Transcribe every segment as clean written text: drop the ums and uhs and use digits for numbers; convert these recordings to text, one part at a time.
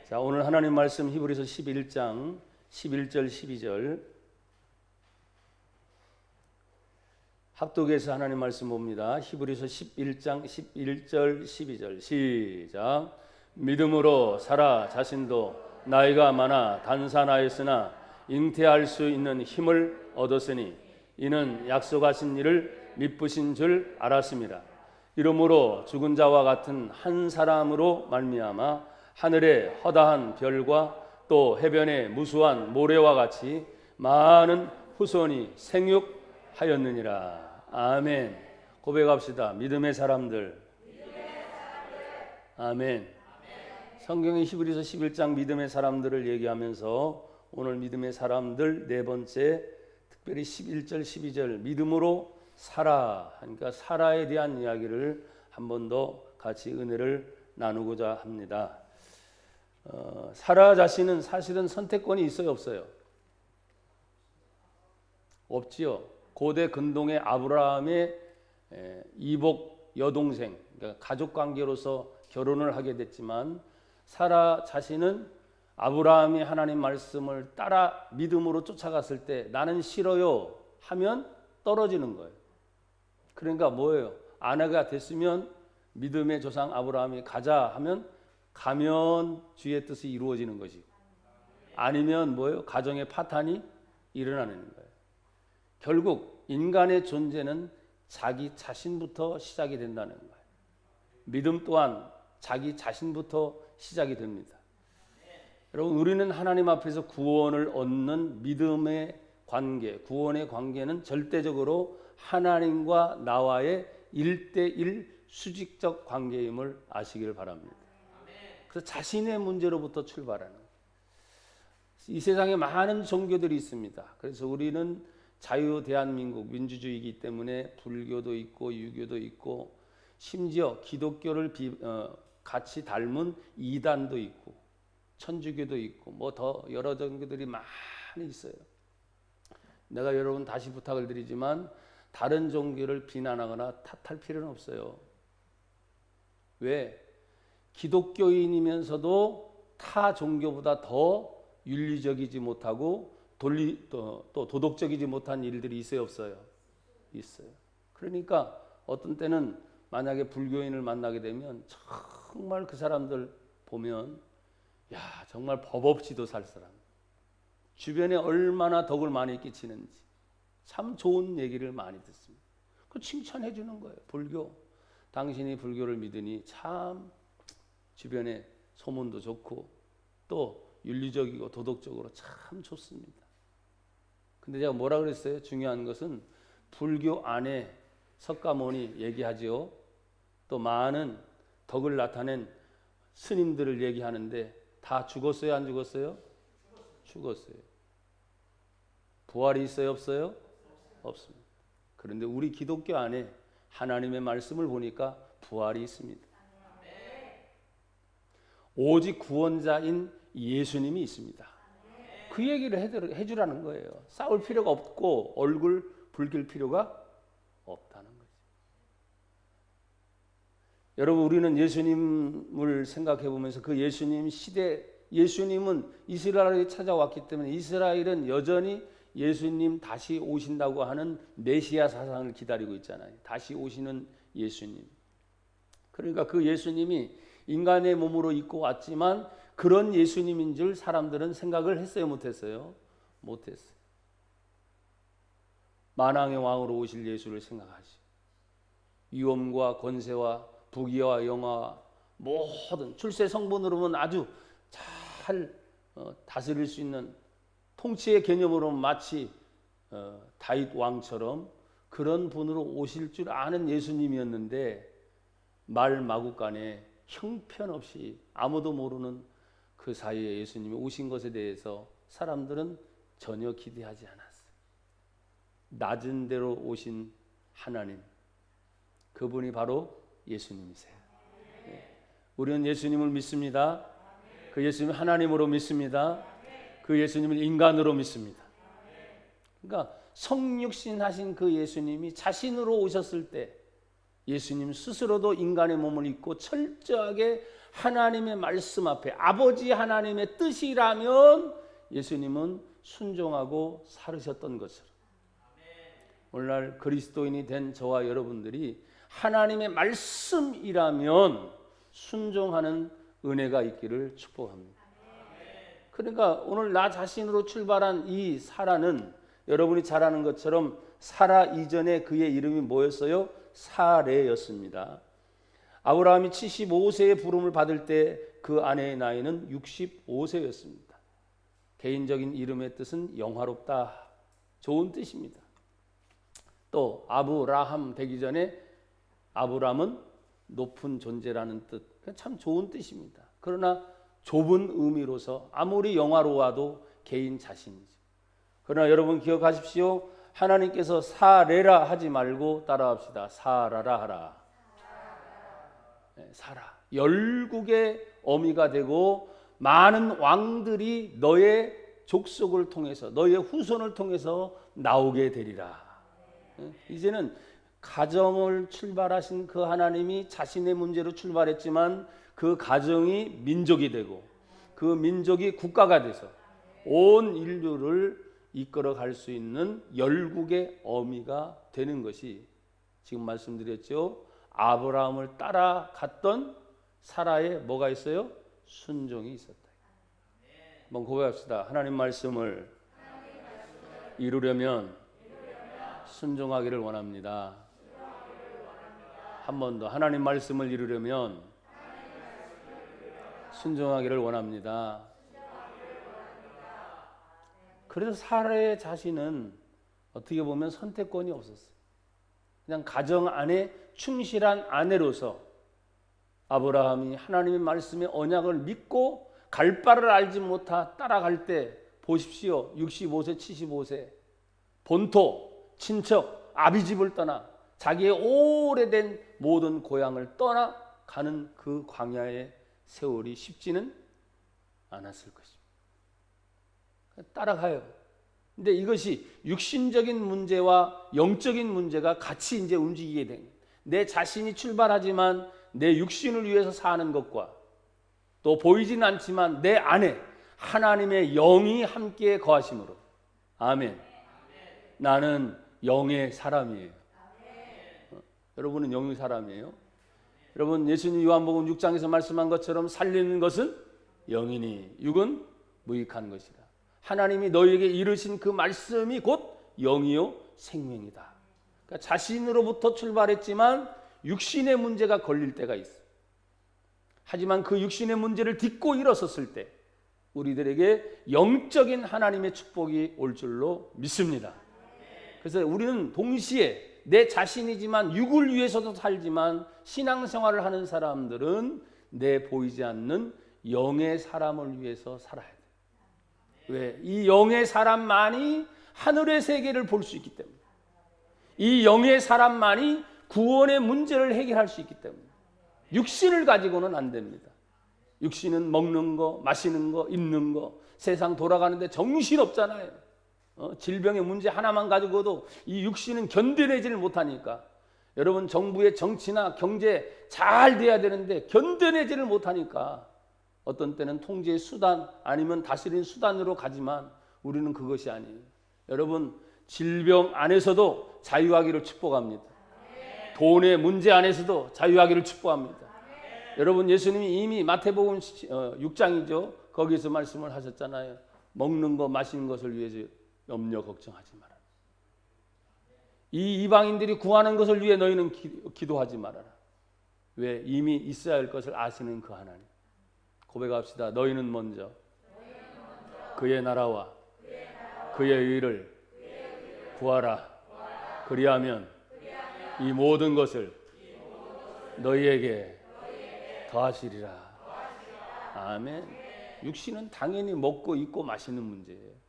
자, 오늘 하나님 말씀 히브리서 11장 11절 12절 합독에서 하나님 말씀 봅니다. 히브리서 11장 11절 12절 시작. 믿음으로 사라 자신도 나이가 많아 단산하였으나 잉태할 수 있는 힘을 얻었으니 이는 약속하신 이를 미쁘신 줄 알았습니다. 이러므로 죽은 자와 같은 한 사람으로 말미암아 하늘의 허다한 별과 또 해변의 무수한 모래와 같이 많은 후손이 생육하였느니라. 아멘. 고백합시다. 믿음의 사람들. 아멘. 성경의 히브리서 11장 믿음의 사람들을 얘기하면서 오늘 믿음의 사람들 네 번째, 특별히 11절 12절 믿음으로 살아, 그러니까 살아에 대한 이야기를 한 번 더 같이 은혜를 나누고자 합니다. 사라 자신은 사실은 선택권이 있어요, 없어요? 없지요. 고대 근동의 아브라함의 이복 여동생, 그러니까 가족 관계로서 결혼을 하게 됐지만 사라 자신은 아브라함이 하나님 말씀을 따라 믿음으로 쫓아갔을 때 나는 싫어요 하면 떨어지는 거예요. 그러니까 뭐예요? 아내가 됐으면 믿음의 조상 아브라함이 가자 하면 가면 주의 뜻이 이루어지는 것이고, 아니면 뭐예요? 가정의 파탄이 일어나는 거예요. 결국 인간의 존재는 자기 자신부터 시작이 된다는 거예요. 믿음 또한 자기 자신부터 시작이 됩니다. 여러분, 우리는 하나님 앞에서 구원을 얻는 믿음의 관계, 구원의 관계는 절대적으로 하나님과 나와의 1대1 수직적 관계임을 아시길 바랍니다. 그래서 자신의 문제로부터 출발하는 거예요. 이 세상에 많은 종교들이 있습니다. 그래서 우리는 자유 대한민국 민주주의이기 때문에 불교도 있고 유교도 있고 심지어 기독교를 같이 닮은 이단도 있고 천주교도 있고 뭐 더 여러 종교들이 많이 있어요. 내가 여러분 다시 부탁을 드리지만 다른 종교를 비난하거나 탓할 필요는 없어요. 왜? 기독교인이면서도 타 종교보다 더 윤리적이지 못하고 또 도덕적이지 못한 일들이 있어요, 없어요? 있어요. 그러니까 어떤 때는 만약에 불교인을 만나게 되면 정말 그 사람들 보면 야, 정말 법 없이도 살 사람, 주변에 얼마나 덕을 많이 끼치는지 참 좋은 얘기를 많이 듣습니다. 그 칭찬해 주는 거예요. 불교, 당신이 불교를 믿으니 참 주변에 소문도 좋고 또 윤리적이고 도덕적으로 참 좋습니다. 근데 제가 뭐라 그랬어요? 중요한 것은 불교 안에 석가모니 얘기하죠. 또 많은 덕을 나타낸 스님들을 얘기하는데 다 죽었어요, 안 죽었어요? 죽었어요. 부활이 있어요, 없어요? 없습니다. 그런데 우리 기독교 안에 하나님의 말씀을 보니까 부활이 있습니다. 오직 구원자인 예수님이 있습니다. 그 얘기를 해주라는 거예요. 싸울 필요가 없고 얼굴 붉힐 필요가 없다는 거죠. 여러분, 우리는 예수님을 생각해 보면서 그 예수님 시대, 예수님은 이스라엘에 찾아왔기 때문에 이스라엘은 여전히 예수님 다시 오신다고 하는 메시아 사상을 기다리고 있잖아요. 다시 오시는 예수님. 그러니까 그 예수님이 인간의 몸으로 입고 왔지만 그런 예수님인 줄 사람들은 생각을 했어요, 못했어요? 못했어요. 만왕의 왕으로 오실 예수를 생각하지. 위엄과 권세와 부귀와 영화와 모든 출세 성분으로는 아주 잘 다스릴 수 있는 통치의 개념으로 마치 다윗 왕처럼 그런 분으로 오실 줄 아는 예수님이었는데 말 마구간에 형편없이 아무도 모르는 그 사이에 예수님이 오신 것에 대해서 사람들은 전혀 기대하지 않았어요. 낮은 데로 오신 하나님, 그분이 바로 예수님이세요. 우리는 예수님을 믿습니다. 그 예수님 하나님으로 믿습니다. 그 예수님을 인간으로 믿습니다. 그러니까 성육신 하신 그 예수님이 자신으로 오셨을 때 예수님 스스로도 인간의 몸을 입고 철저하게 하나님의 말씀 앞에 아버지 하나님의 뜻이라면 예수님은 순종하고 살으셨던 것을, 오늘날 그리스도인이 된 저와 여러분들이 하나님의 말씀이라면 순종하는 은혜가 있기를 축복합니다. 그러니까 오늘 나 자신으로 출발한 이 사라는 여러분이 잘 아는 것처럼 사라 이전에 그의 이름이 뭐였어요? 사레였습니다. 아브라함이 75세의 부름을 받을 때 그 아내의 나이는 65세였습니다. 개인적인 이름의 뜻은 영화롭다, 좋은 뜻입니다. 또 아브라함 되기 전에 아브람은 높은 존재라는 뜻, 참 좋은 뜻입니다. 그러나 좁은 의미로서 아무리 영화로워도 개인 자신이죠. 그러나 여러분 기억하십시오. 하나님께서 사레라 하지 말고 따라합시다. 사라라 하라. 사라. 열국의 어미가 되고 많은 왕들이 너의 족속을 통해서, 너의 후손을 통해서 나오게 되리라. 이제는 가정을 출발하신 그 하나님이 자신의 문제로 출발했지만 그 가정이 민족이 되고 그 민족이 국가가 돼서 온 인류를 이끌어 갈 수 있는 열국의 어미가 되는 것이 지금 말씀드렸죠. 아브라함을 따라갔던 사라에 뭐가 있어요? 순종이 있었다. 한번 고백합시다. 하나님 말씀을 이루려면 순종하기를 원합니다. 한 번 더. 하나님 말씀을 이루려면 순종하기를 원합니다. 그래서 사라의 자신은 어떻게 보면 선택권이 없었어요. 그냥 가정 안에 충실한 아내로서 아브라함이 하나님의 말씀의 언약을 믿고 갈 바를 알지 못하 따라갈 때 보십시오. 65세, 75세 본토, 친척, 아비집을 떠나 자기의 오래된 모든 고향을 떠나가는 그 광야의 세월이 쉽지는 않았을 것입니다. 따라가요. 근데 이것이 육신적인 문제와 영적인 문제가 같이 이제 움직이게 된 거예요. 내 자신이 출발하지만 내 육신을 위해서 사는 것과 또 보이진 않지만 내 안에 하나님의 영이 함께 거하심으로, 아멘. 나는 영의 사람이에요. 여러분은 영의 사람이에요. 여러분 예수님 요한복음 6장에서 말씀한 것처럼 살리는 것은 영이니 육은 무익한 것이라. 하나님이 너희에게 이르신 그 말씀이 곧 영이요 생명이다. 그러니까 자신으로부터 출발했지만 육신의 문제가 걸릴 때가 있어요. 하지만 그 육신의 문제를 딛고 일어섰을 때 우리들에게 영적인 하나님의 축복이 올 줄로 믿습니다. 그래서 우리는 동시에 내 자신이지만 육을 위해서도 살지만 신앙생활을 하는 사람들은 내 보이지 않는 영의 사람을 위해서 살아야 돼요. 왜? 이 영의 사람만이 하늘의 세계를 볼 수 있기 때문에, 이 영의 사람만이 구원의 문제를 해결할 수 있기 때문에 육신을 가지고는 안 됩니다. 육신은 먹는 거, 마시는 거, 입는 거, 세상 돌아가는데 정신없잖아요. 질병의 문제 하나만 가지고도 이 육신은 견뎌내지를 못하니까, 여러분 정부의 정치나 경제 잘 돼야 되는데 견뎌내지를 못하니까 어떤 때는 통제의 수단 아니면 다스리는 수단으로 가지만 우리는 그것이 아니에요. 여러분 질병 안에서도 자유하기를 축복합니다. 돈의 문제 안에서도 자유하기를 축복합니다. 여러분 예수님이 이미 마태복음 6장이죠. 거기서 말씀을 하셨잖아요. 먹는 거 마시는 것을 위해서 염려 걱정하지 말아라. 이 이방인들이 구하는 것을 위해 너희는 기도하지 말아라. 왜? 이미 있어야 할 것을 아시는 그 하나님. 고백합시다. 너희는 먼저 그의 나라와 그의 의를 구하라. 그리하면 이 모든 것을 너희에게 더하시리라. 아멘. 육신은 당연히 먹고 입고 마시는 문제예요.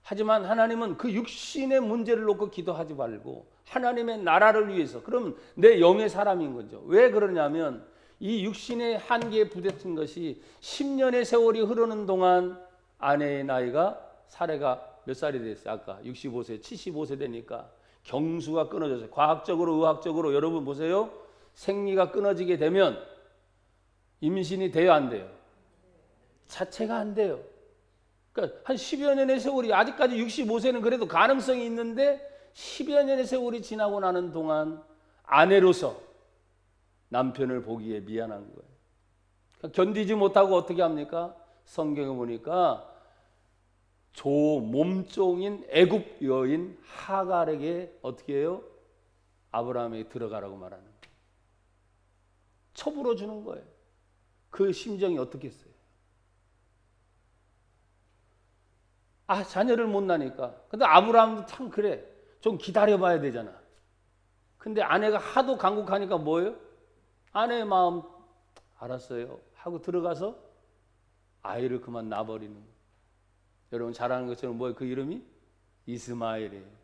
하지만 하나님은 그 육신의 문제를 놓고 기도하지 말고 하나님의 나라를 위해서, 그럼 내 영의 사람인 거죠. 왜 그러냐면 이 육신의 한계에 부딪힌 것이 10년의 세월이 흐르는 동안 아내의 나이가 사례가 몇 살이 됐어요? 아까 65세, 75세 되니까 경수가 끊어졌어요. 과학적으로, 의학적으로 여러분 보세요. 생리가 끊어지게 되면 임신이 돼요, 안 돼요? 자체가 안 돼요. 그러니까 한 10여 년의 세월이, 아직까지 65세는 그래도 가능성이 있는데 10여 년의 세월이 지나고 나는 동안 아내로서 남편을 보기에 미안한 거예요. 그러니까 견디지 못하고 어떻게 합니까? 성경에 보니까 조 몸종인 애굽 여인 하갈에게 어떻게 해요? 아브라함에게 들어가라고 말하는 거예요. 첩으로 주는 거예요. 그 심정이 어떻겠어요? 자녀를 못 낳으니까. 근데 아브라함도 참 그래. 좀 기다려봐야 되잖아. 근데 아내가 하도 간곡하니까 뭐예요? 아내의 마음 알았어요 하고 들어가서 아이를 그만 낳아버리는 거예요. 여러분 잘 아는 것처럼 뭐예요? 그 이름이 이스마엘이에요.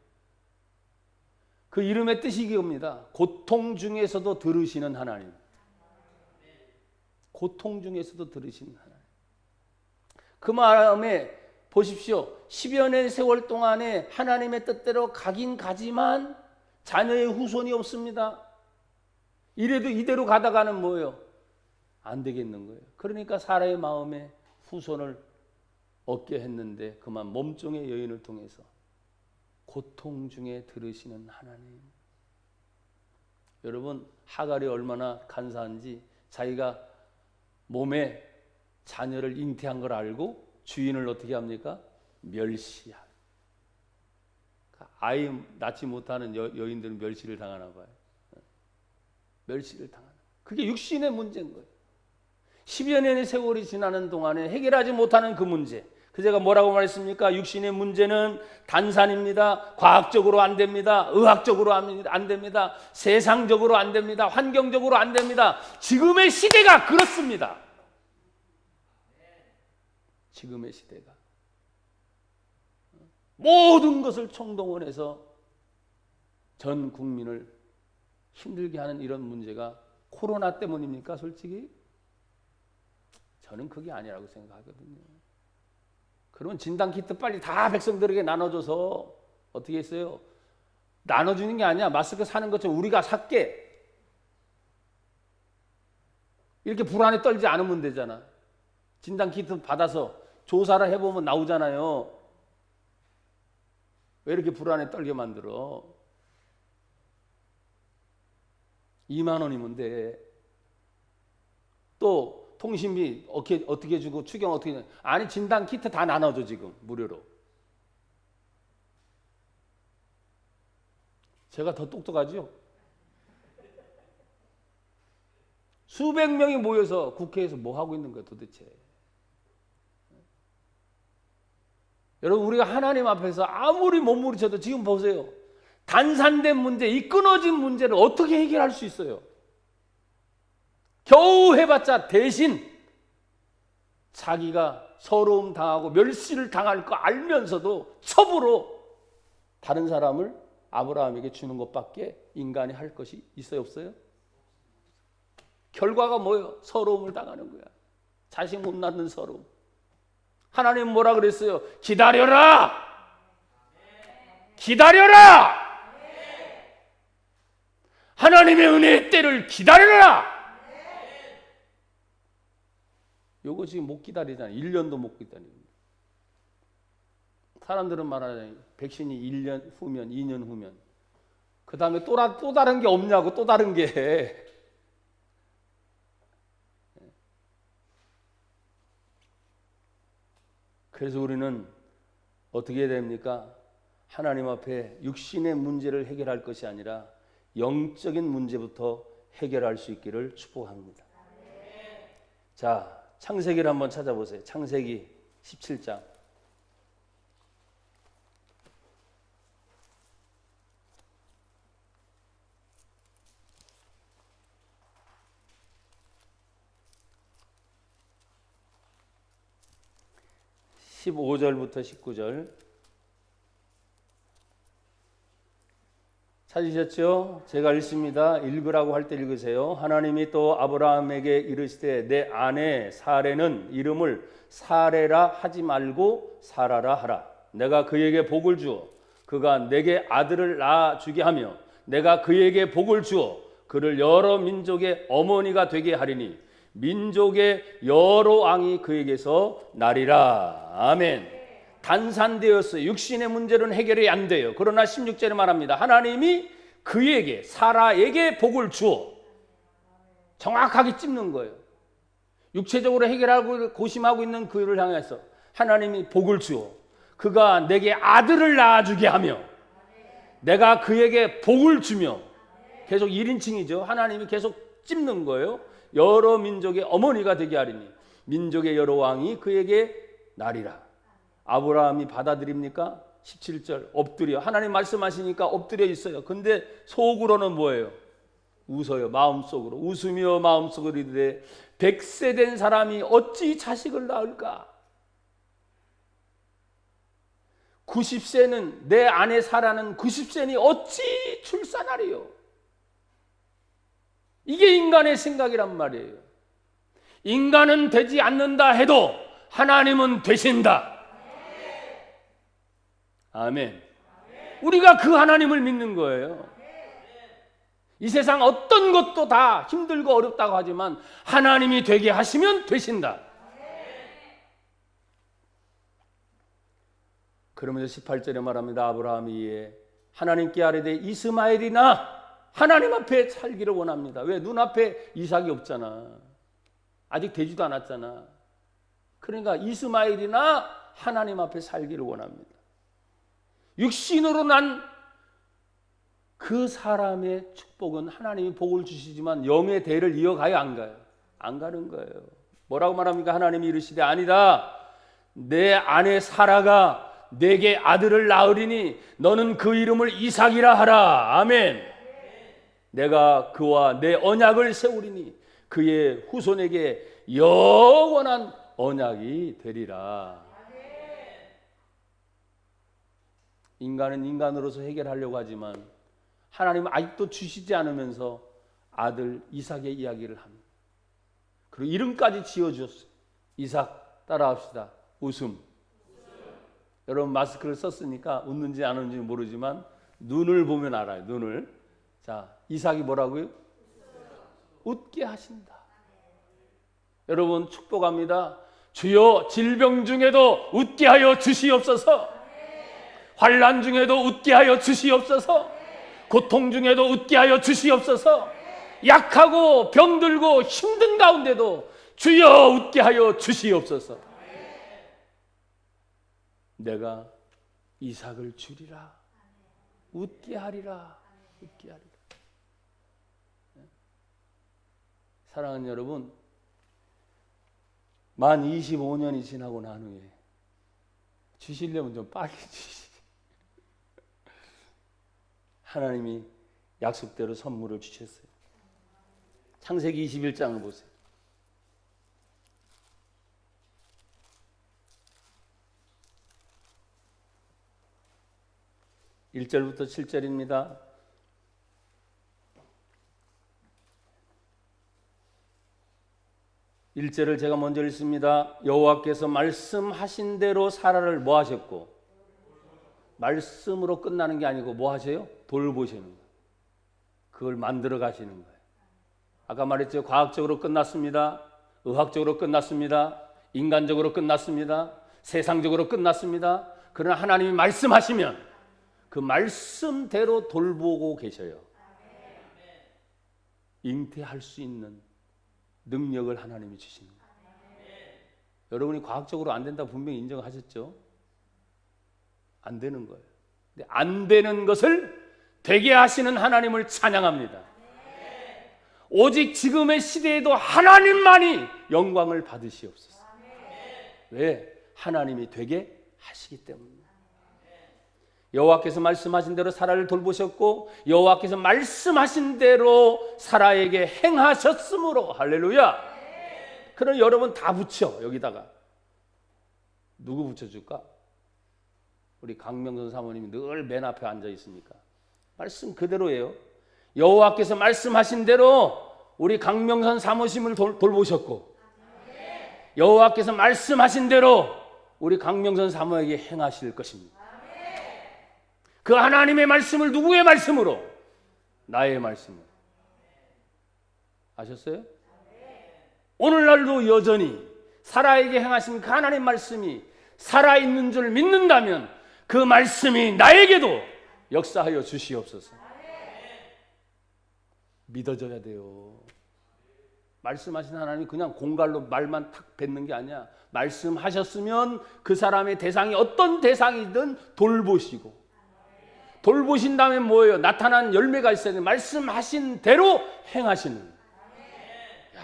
그 이름의 뜻이 이겁니다. 고통 중에서도 들으시는 하나님. 고통 중에서도 들으시는 하나님. 그 마음에 보십시오. 10여 년 세월 동안에 하나님의 뜻대로 가긴 가지만 자녀의 후손이 없습니다. 이래도 이대로 가다가는 뭐예요? 안 되겠는 거예요. 그러니까 사라의 마음에 후손을 얻게 했는데 그만 몸종의 여인을 통해서 고통 중에 들으시는 하나님. 여러분 하갈이 얼마나 간사한지 자기가 몸에 자녀를 잉태한 걸 알고 주인을 어떻게 합니까? 멸시하. 아이 낳지 못하는 여인들은 멸시를 당하나 봐요. 멸시를 당하는. 그게 육신의 문제인 거예요. 10여 년의 세월이 지나는 동안에 해결하지 못하는 그 문제. 그 제가 뭐라고 말했습니까? 육신의 문제는 단산입니다. 과학적으로 안 됩니다. 의학적으로 안 됩니다. 세상적으로 안 됩니다. 환경적으로 안 됩니다. 지금의 시대가 그렇습니다. 지금의 시대가 모든 것을 총동원해서 전 국민을 힘들게 하는 이런 문제가 코로나 때문입니까? 솔직히 저는 그게 아니라고 생각하거든요. 그러면 진단키트 빨리 다 백성들에게 나눠줘서 어떻게 했어요? 나눠주는 게 아니야. 마스크 사는 것처럼 우리가 살게. 이렇게 불안에 떨지 않으면 되잖아. 진단키트 받아서 조사를 해보면 나오잖아요. 왜 이렇게 불안에 떨게 만들어? 2만 원이면 돼. 또 통신비 어떻게 주고 추경 어떻게 아니 진단키트 다 나눠줘 지금 무료로. 제가 더 똑똑하죠? 수백 명이 모여서 국회에서 뭐 하고 있는 거야 도대체? 여러분 우리가 하나님 앞에서 아무리 몸부림쳐도 지금 보세요. 단산된 문제, 이 끊어진 문제를 어떻게 해결할 수 있어요? 겨우 해봤자 대신 자기가 서러움 당하고 멸시를 당할 거 알면서도 첩으로 다른 사람을 아브라함에게 주는 것밖에 인간이 할 것이 있어요 없어요? 결과가 뭐예요? 서러움을 당하는 거야. 자식 못 낳는 서러움. 하나님 뭐라 그랬어요? 기다려라! 기다려라! 하나님의 은혜의 때를 기다려라! 요거 지금 못 기다리잖아요. 1년도 못 기다립니다. 사람들은 말하잖아요. 백신이 1년 후면, 2년 후면. 그 다음에 또 다른 게 없냐고, 또 다른 게. 그래서 우리는 어떻게 해야 됩니까? 하나님 앞에 육신의 문제를 해결할 것이 아니라 영적인 문제부터 해결할 수 있기를 축복합니다. 자, 창세기를 한번 찾아보세요. 창세기 17장. (15절부터) (19절) 찾으셨죠? 제가 읽습니다. 읽으라고 할 때 읽으세요. 하나님이 또 아브라함에게 이르시되 내 아내 사레는 이름을 사레라 하지 말고 사라라 하라. 내가 그에게 복을 주어 그가 내게 아들을 낳아 주게 하며 내가 그에게 복을 주어 그를 여러 민족의 어머니가 되게 하리니 민족의 여러 왕이 그에게서 나리라. 아멘. 단산되었어요. 육신의 문제는 해결이 안 돼요. 그러나 16절에 말합니다. 하나님이 그에게, 사라에게 복을 주어. 정확하게 찝는 거예요. 육체적으로 해결하고 고심하고 있는 그를 향해서 하나님이 복을 주어 그가 내게 아들을 낳아주게 하며 내가 그에게 복을 주며, 계속 1인칭이죠. 하나님이 계속 찝는 거예요. 여러 민족의 어머니가 되게 하리니 민족의 여러 왕이 그에게 나리라. 아브라함이 받아들입니까? 17절 엎드려, 하나님 말씀하시니까 엎드려 있어요. 근데 속으로는 뭐예요? 웃어요. 마음속으로 웃으며 마음속으로 이르되 100세 된 사람이 어찌 자식을 낳을까? 90세는 내 아내 사라는 90세니 어찌 출산하리요? 이게 인간의 생각이란 말이에요. 인간은 되지 않는다 해도 하나님은 되신다. 아멘. 우리가 그 하나님을 믿는 거예요. 이 세상 어떤 것도 다 힘들고 어렵다고 하지만 하나님이 되게 하시면 되신다. 그러면서 18절에 말합니다. 아브라함이 이에 하나님께 아뢰되 이스마엘이나 하나님 앞에 살기를 원합니다. 왜? 눈앞에 이삭이 없잖아. 아직 되지도 않았잖아. 그러니까 이스마엘이나 하나님 앞에 살기를 원합니다. 육신으로 난 그 사람의 축복은 하나님이 복을 주시지만 영의 대를 이어가요, 안 가요? 안 가는 거예요. 뭐라고 말합니까? 하나님이 이르시되 아니다. 내 아내 사라가 내게 아들을 낳으리니 너는 그 이름을 이삭이라 하라. 아멘. 내가 그와 내 언약을 세우리니 그의 후손에게 영원한 언약이 되리라. 인간은 인간으로서 해결하려고 하지만 하나님은 아직도 주시지 않으면서 아들 이삭의 이야기를 합니다. 그리고 이름까지 지어주셨어요. 이삭 따라합시다. 웃음. 여러분 마스크를 썼으니까 웃는지 안 웃는지 모르지만 눈을 보면 알아요. 눈을. 자, 이삭이 뭐라고요? 웃게 하신다. 여러분 축복합니다. 주여 질병 중에도 웃게 하여 주시옵소서. 환난 중에도 웃게 하여 주시옵소서. 고통 중에도 웃게 하여 주시옵소서. 약하고 병들고 힘든 가운데도 주여 웃게 하여 주시옵소서. 내가 이삭을 주리라. 웃게 하리라. 웃게 하리라. 사랑하는 여러분, 만 25년이 지나고 난 후에 주시려면 좀 빨리 주시지. 하나님이 약속대로 선물을 주셨어요. 창세기 21장을 보세요. 1절부터 7절입니다. 1절을 제가 먼저 읽습니다. 여호와께서 말씀하신 대로 사라를 뭐 하셨고, 말씀으로 끝나는 게 아니고 뭐 하세요? 돌보시는 거예요. 그걸 만들어 가시는 거예요. 아까 말했죠. 과학적으로 끝났습니다. 의학적으로 끝났습니다. 인간적으로 끝났습니다. 세상적으로 끝났습니다. 그러나 하나님이 말씀하시면 그 말씀대로 돌보고 계셔요. 잉태할 수 있는 능력을 하나님이 주시는 거예요. 여러분이 과학적으로 안 된다고 분명히 인정하셨죠? 안 되는 거예요. 근데 안 되는 것을 되게 하시는 하나님을 찬양합니다. 오직 지금의 시대에도 하나님만이 영광을 받으시옵소서. 왜? 하나님이 되게 하시기 때문입니다. 여호와께서 말씀하신 대로 사라를 돌보셨고 여호와께서 말씀하신 대로 사라에게 행하셨으므로, 할렐루야. 그럼 여러분 다 붙여. 여기다가 누구 붙여줄까? 우리 강명선 사모님이 늘 맨 앞에 앉아 있으니까 말씀 그대로예요. 여호와께서 말씀하신 대로 우리 강명선 사모님을 돌보셨고 여호와께서 말씀하신 대로 우리 강명선 사모에게 행하실 것입니다. 그 하나님의 말씀을 누구의 말씀으로? 나의 말씀으로. 아셨어요? 오늘날도 여전히 사라에게 행하신 그 하나님 말씀이 살아있는 줄 믿는다면 그 말씀이 나에게도 역사하여 주시옵소서. 믿어져야 돼요. 말씀하신 하나님이 그냥 공갈로 말만 탁 뱉는 게 아니야. 말씀하셨으면 그 사람의 대상이 어떤 대상이든 돌보시고, 돌보신 다음에 뭐예요? 나타난 열매가 있어야 돼. 말씀하신 대로 행하시는. 야,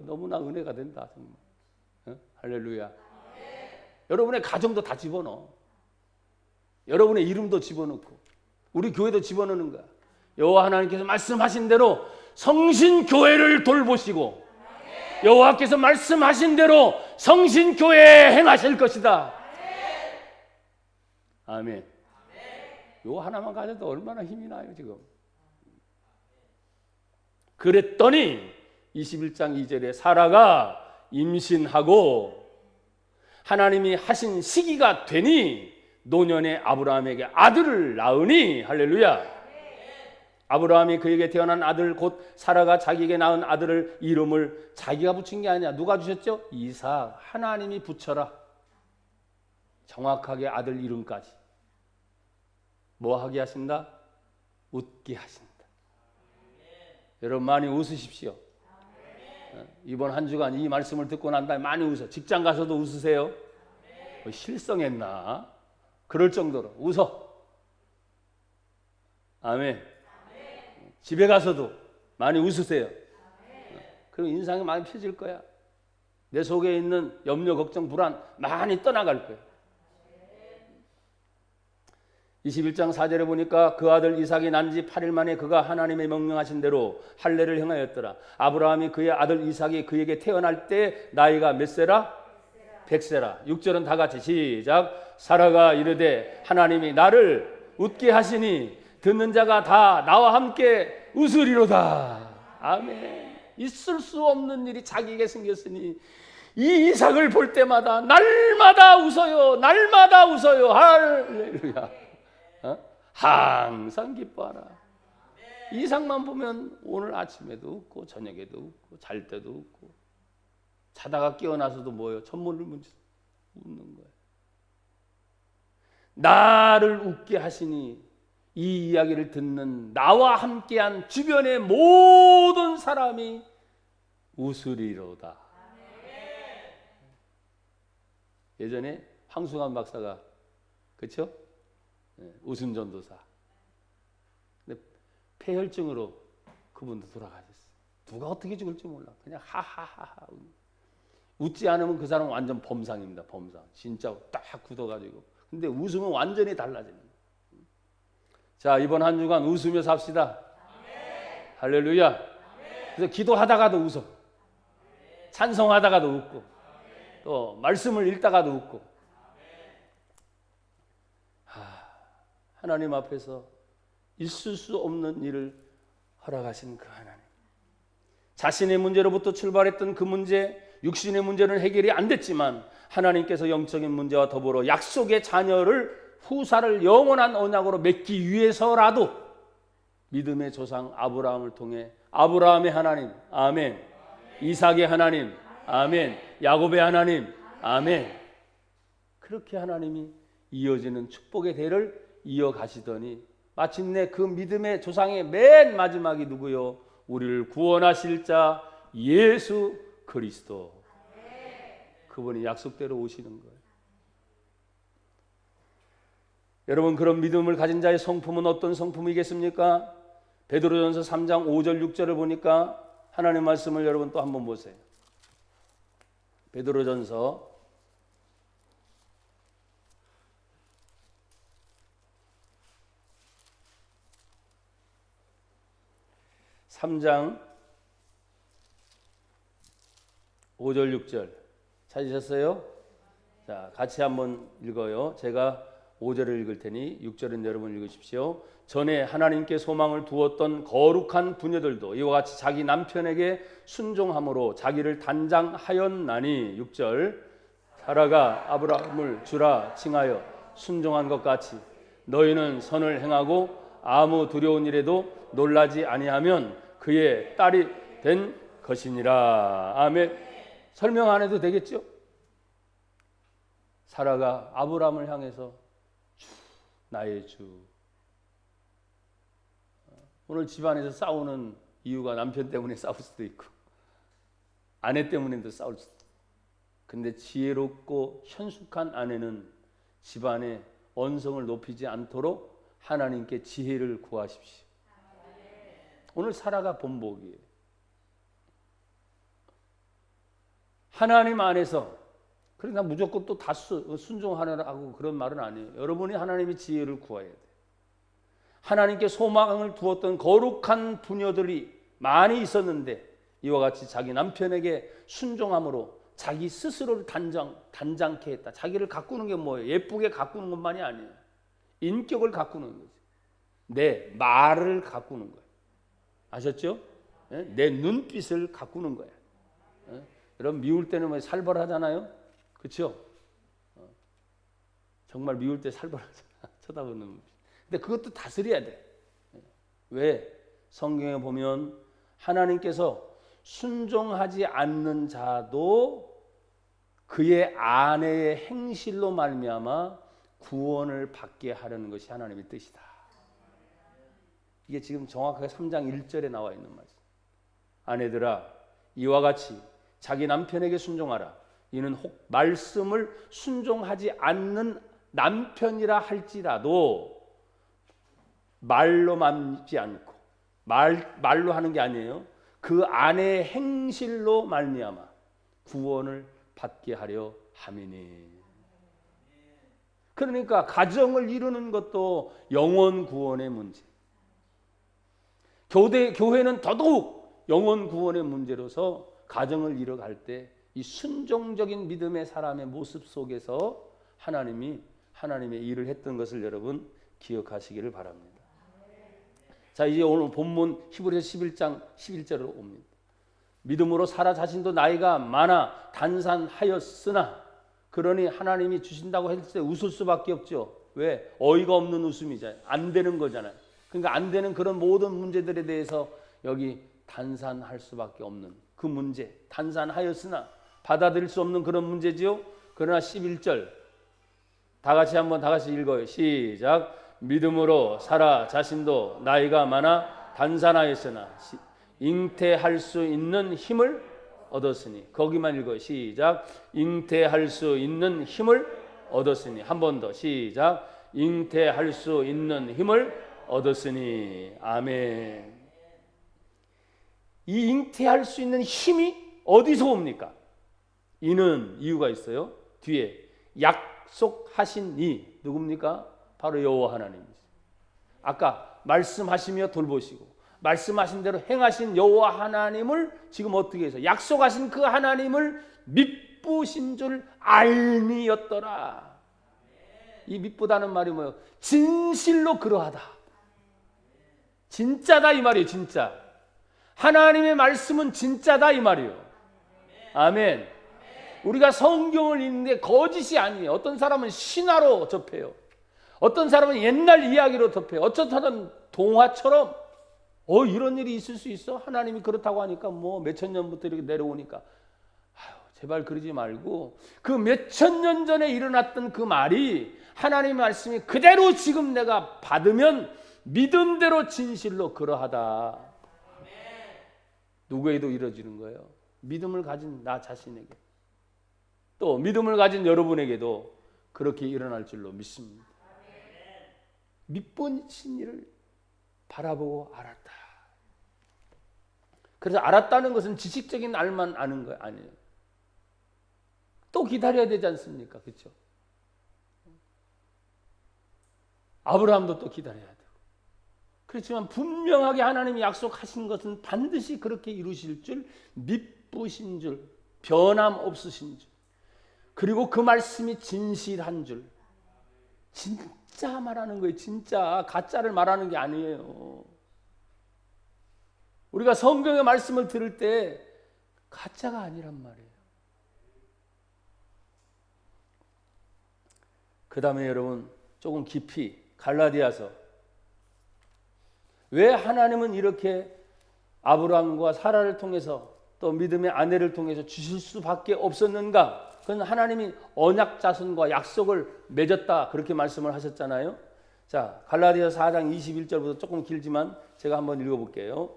너무나 은혜가 된다 정말. 할렐루야. 여러분의 가정도 다 집어넣어. 여러분의 이름도 집어넣고 우리 교회도 집어넣는 거야. 여호와 하나님께서 말씀하신 대로 성신교회를 돌보시고 여호와께서 말씀하신 대로 성신교회에 행하실 것이다. 아멘. 요 하나만 가져도 얼마나 힘이 나요 지금. 그랬더니 21장 2절에 사라가 임신하고 하나님이 하신 시기가 되니 노년의 아브라함에게 아들을 낳으니. 할렐루야. 아브라함이 그에게 태어난 아들 곧 사라가 자기에게 낳은 아들을 이름을 자기가 붙인 게 아니야. 누가 주셨죠? 이삭. 하나님이 붙여라. 정확하게 아들 이름까지. 뭐 하게 하신다? 웃게 하신다. 여러분 많이 웃으십시오. 이번 한 주간 이 말씀을 듣고 난 다음에 많이 웃어. 직장 가서도 웃으세요. 실성했나? 그럴 정도로 웃어. 아멘. 집에 가서도 많이 웃으세요. 그럼 인상이 많이 펴질 거야. 내 속에 있는 염려, 걱정, 불안 많이 떠나갈 거야. 21장 4절에 보니까 그 아들 이삭이 난 지 8일 만에 그가 하나님의 명령하신 대로 할례를 행하였더라. 아브라함이 그의 아들 이삭이 그에게 태어날 때 나이가 몇 세라? 100세라. 6절은 다 같이 시작. 사라가 이르되 하나님이 나를 웃게 하시니 듣는 자가 다 나와 함께 웃으리로다. 아멘. 있을 수 없는 일이 자기에게 생겼으니 이 이삭을 볼 때마다 날마다 웃어요. 날마다 웃어요. 할렐루야. 항상 기뻐하라. 이삭만 보면 오늘 아침에도 웃고 저녁에도 웃고 잘 때도 웃고 자다가 깨어나서도 뭐예요? 천문을 문지서 웃는 거예요. 나를 웃게 하시니 이 이야기를 듣는 나와 함께한 주변의 모든 사람이 웃으리로다. 예전에 황승환 박사가 그렇죠? 웃음 전도사. 근데 폐혈증으로 그분도 돌아가셨어요. 누가 어떻게 죽을지 몰라. 그냥 하하하하. 웃지 않으면 그 사람은 완전 범상입니다. 범상. 진짜 딱 굳어가지고. 근데 웃으면 완전히 달라지는 거예요. 자, 이번 한 주간 웃으며 삽시다. 아멘. 할렐루야. 아멘. 그래서 기도하다가도 웃어. 아멘. 찬송하다가도 웃고. 아멘. 또 말씀을 읽다가도 웃고. 하나님 앞에서 있을 수 없는 일을 허락하신 그 하나님. 자신의 문제로부터 출발했던 그 문제, 육신의 문제는 해결이 안 됐지만 하나님께서 영적인 문제와 더불어 약속의 자녀를 후사를 영원한 언약으로 맺기 위해서라도 믿음의 조상 아브라함을 통해 아브라함의 하나님, 아멘. 이삭의 하나님, 아멘. 야곱의 하나님, 아멘. 그렇게 하나님이 이어지는 축복의 대를 이어가시더니 마침내 그 믿음의 조상의 맨 마지막이 누구요? 우리를 구원하실 자 예수 그리스도. 그분이 약속대로 오시는 거예요. 여러분, 그런 믿음을 가진 자의 성품은 어떤 성품이겠습니까? 베드로전서 3장 5절 6절을 보니까 하나님 말씀을 여러분 또 한번 보세요. 베드로전서 3장 5절 6절 찾으셨어요? 자, 같이 한번 읽어요. 제가 5절을 읽을 테니 6절은 여러분 읽으십시오. 전에 하나님께 소망을 두었던 거룩한 부녀들도 이와 같이 자기 남편에게 순종함으로 자기를 단장하였나니. 6절 사라가 아브라함을 주라 칭하여 순종한 것 같이 너희는 선을 행하고 아무 두려운 일에도 놀라지 아니하면 그의 딸이 된 것이니라. 아멘. 설명 안 해도 되겠죠? 사라가 아브라함을 향해서 주, 나의 주. 오늘 집안에서 싸우는 이유가 남편 때문에 싸울 수도 있고 아내 때문에도 싸울 수도 있고, 근데 지혜롭고 현숙한 아내는 집안의 언성을 높이지 않도록 하나님께 지혜를 구하십시오. 오늘 사라가 본보기예요. 하나님 안에서, 그러니까 무조건 또 다 순종하라고 그런 말은 아니에요. 여러분이 하나님의 지혜를 구해야 돼요. 하나님께 소망을 두었던 거룩한 부녀들이 많이 있었는데 이와 같이 자기 남편에게 순종함으로 자기 스스로를 단장케 했다. 자기를 가꾸는 게 뭐예요? 예쁘게 가꾸는 것만이 아니에요. 인격을 가꾸는 거지. 내 말을 가꾸는 거예요. 아셨죠? 내 눈빛을 가꾸는 거예요. 여러분 미울 때는 뭐 살벌하잖아요. 그렇죠? 정말 미울 때 살벌하잖아. 쳐다보는 눈빛. 근데 그것도 다스려야 돼. 왜? 성경에 보면 하나님께서 순종하지 않는 자도 그의 아내의 행실로 말미암아 구원을 받게 하려는 것이 하나님의 뜻이다. 이게 지금 정확하게 3장 1절에 나와 있는 말씀. 아내들아 이와 같이 자기 남편에게 순종하라. 이는 혹 말씀을 순종하지 않는 남편이라 할지라도 말로 맘지 않고 말로 하는 게 아니에요. 그 아내의 행실로 말미암아 구원을 받게 하려 함이니. 그러니까 가정을 이루는 것도 영혼 구원의 문제. 교회는 더더욱 영혼 구원의 문제로서 가정을 이뤄갈 때 이 순종적인 믿음의 사람의 모습 속에서 하나님의 일을 했던 것을 여러분 기억하시기를 바랍니다. 자, 이제 오늘 본문 히브리서 11장 11절로 옵니다. 믿음으로 사라 자신도 나이가 많아 단산하였으나, 그러니 하나님이 주신다고 했을 때 웃을 수밖에 없죠. 왜? 어이가 없는 웃음이잖아요. 안 되는 거잖아요. 그러니까 안 되는 그런 모든 문제들에 대해서 여기 단산할 수밖에 없는 그 문제, 단산하였으나 받아들일 수 없는 그런 문제지요. 그러나 11절 다 같이 읽어요. 시작. 믿음으로 사라 자신도 나이가 많아 단산하였으나 잉태할 수 있는 힘을 얻었으니. 거기만 읽어요. 시작. 잉태할 수 있는 힘을 얻었으니. 한 번 더. 시작. 잉태할 수 있는 힘을 얻었으니. 아멘. 이 잉태할 수 있는 힘이 어디서 옵니까? 이는 이유가 있어요. 뒤에 약속하신 이 누굽니까? 바로 여호와 하나님이죠. 아까 말씀하시며 돌보시고 말씀하신 대로 행하신 여호와 하나님을 지금 어떻게 해서 약속하신 그 하나님을 믿부신 줄 알미였더라. 이 믿보다는 말이 뭐예요? 진실로 그러하다. 진짜다 이 말이에요. 진짜. 하나님의 말씀은 진짜다 이 말이에요. 아멘. 우리가 성경을 읽는데 거짓이 아니에요. 어떤 사람은 신화로 접해요. 어떤 사람은 옛날 이야기로 접해요. 어떤 사람은 동화처럼 이런 일이 있을 수 있어? 하나님이 그렇다고 하니까 뭐 몇천 년부터 이렇게 내려오니까 제발 그러지 말고 그 몇천 년 전에 일어났던 그 말이 하나님의 말씀이 그대로 지금 내가 받으면 믿음대로 진실로 그러하다. 누구에게도 이루어지는 거예요. 믿음을 가진 나 자신에게, 또 믿음을 가진 여러분에게도 그렇게 일어날 줄로 믿습니다. 믿보신 이를 바라보고 알았다. 그래서 알았다는 것은 지식적인 알만 아는 거 아니에요. 또 기다려야 되지 않습니까? 그렇죠? 아브라함도 또 기다려야 되고. 그렇지만 분명하게 하나님이 약속하신 것은 반드시 그렇게 이루실 줄 믿으신 줄, 변함 없으신 줄, 그리고 그 말씀이 진실한 줄. 진짜 말하는 거예요. 진짜. 가짜를 말하는 게 아니에요. 우리가 성경의 말씀을 들을 때 가짜가 아니란 말이에요. 그 다음에 여러분 조금 깊이 갈라디아서, 왜 하나님은 이렇게 아브라함과 사라를 통해서 또 믿음의 아내를 통해서 주실 수밖에 없었는가? 그건 하나님이 언약 자손과 약속을 맺었다 그렇게 말씀을 하셨잖아요. 자, 갈라디아서 4장 21절부터 조금 길지만 제가 한번 읽어볼게요.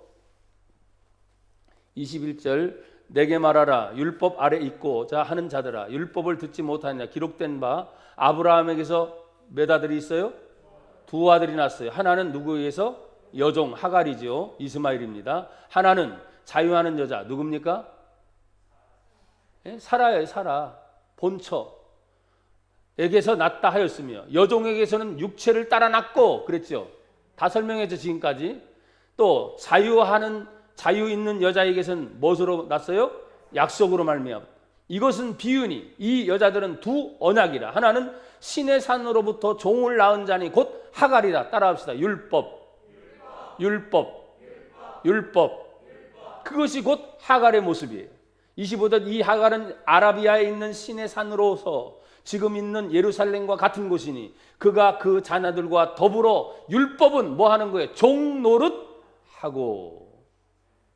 21절 내게 말하라 율법 아래 있고자 하는 자들아 율법을 듣지 못하느냐 기록된 바 아브라함에게서 몇 아들이 있어요? 두 아들이 났어요. 하나는 누구에게서? 여종 하갈이죠. 이스마엘입니다. 하나는 자유하는 여자 누굽니까? 사라예요. 사라 본처에게서 낳다 하였으며 여종에게서는 육체를 따라 낳고 그랬죠. 다 설명했죠. 지금까지. 또 자유 있는 여자에게서는 무엇으로 낳았어요? 약속으로 말미암아. 이것은 비유니 이 여자들은 두 언약이라. 하나는 신의 산으로부터 종을 낳은 자니 곧 하갈이라. 따라합시다. 율법. 그것이 곧 하갈의 모습이에요. 25절 이 하갈은 아라비아에 있는 신의 산으로서 지금 있는 예루살렘과 같은 곳이니 그가 그 자녀들과 더불어 율법은 뭐 하는 거예요? 종노릇하고.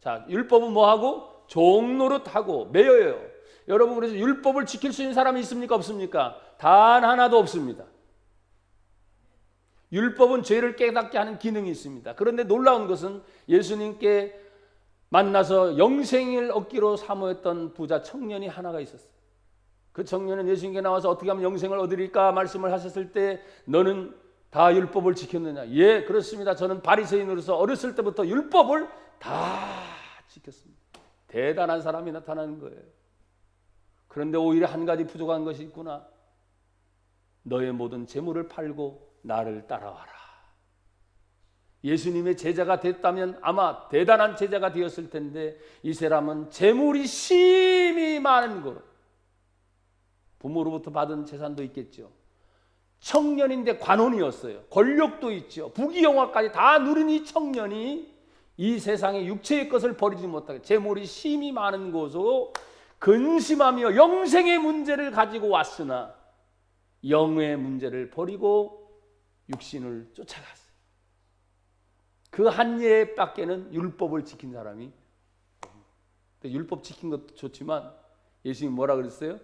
자, 율법은 뭐 하고? 종노릇하고 매여요. 여러분 그래서 율법을 지킬 수 있는 사람이 있습니까? 없습니까? 단 하나도 없습니다. 율법은 죄를 깨닫게 하는 기능이 있습니다. 그런데 놀라운 것은 예수님께 만나서 영생을 얻기로 사모했던 부자 청년이 하나가 있었어요. 그 청년은 예수님께 나와서 어떻게 하면 영생을 얻으리까 말씀을 하셨을 때 너는 다 율법을 지켰느냐? 예, 그렇습니다. 저는 바리새인으로서 어렸을 때부터 율법을 다 지켰습니다. 대단한 사람이 나타나는 거예요. 그런데 오히려 한 가지 부족한 것이 있구나. 너의 모든 재물을 팔고 나를 따라와라. 예수님의 제자가 됐다면 아마 대단한 제자가 되었을 텐데 이 사람은 재물이 심히 많은 거로 부모로부터 받은 재산도 있겠죠. 청년인데 관원이었어요. 권력도 있죠. 부귀영화까지 다 누린 이 청년이 이 세상의 육체의 것을 버리지 못하게 재물이 심히 많은 곳으로 근심하며 영생의 문제를 가지고 왔으나 영의 문제를 버리고 육신을 쫓아갔어요. 그 한 예밖에는 율법을 지킨 사람이 율법 지킨 것도 좋지만 예수님이 뭐라 그랬어요?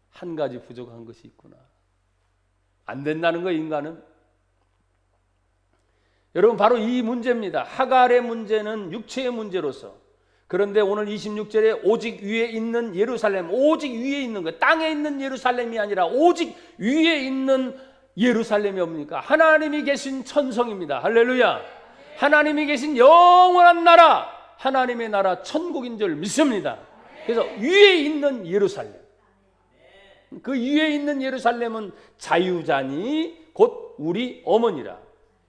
한 가지 부족한 것이 있구나. 안 된다는 거예요, 인간은. 여러분 바로 이 문제입니다. 하갈의 문제는 육체의 문제로서. 그런데 오늘 26절에 오직 위에 있는 예루살렘, 오직 위에 있는 거, 땅에 있는 예루살렘이 아니라 오직 위에 있는 예루살렘이 뭡니까? 하나님이 계신 천성입니다. 할렐루야. 하나님이 계신 영원한 나라, 하나님의 나라 천국인 줄 믿습니다. 그래서 위에 있는 예루살렘, 그 위에 있는 예루살렘은 자유자니 곧 우리 어머니라.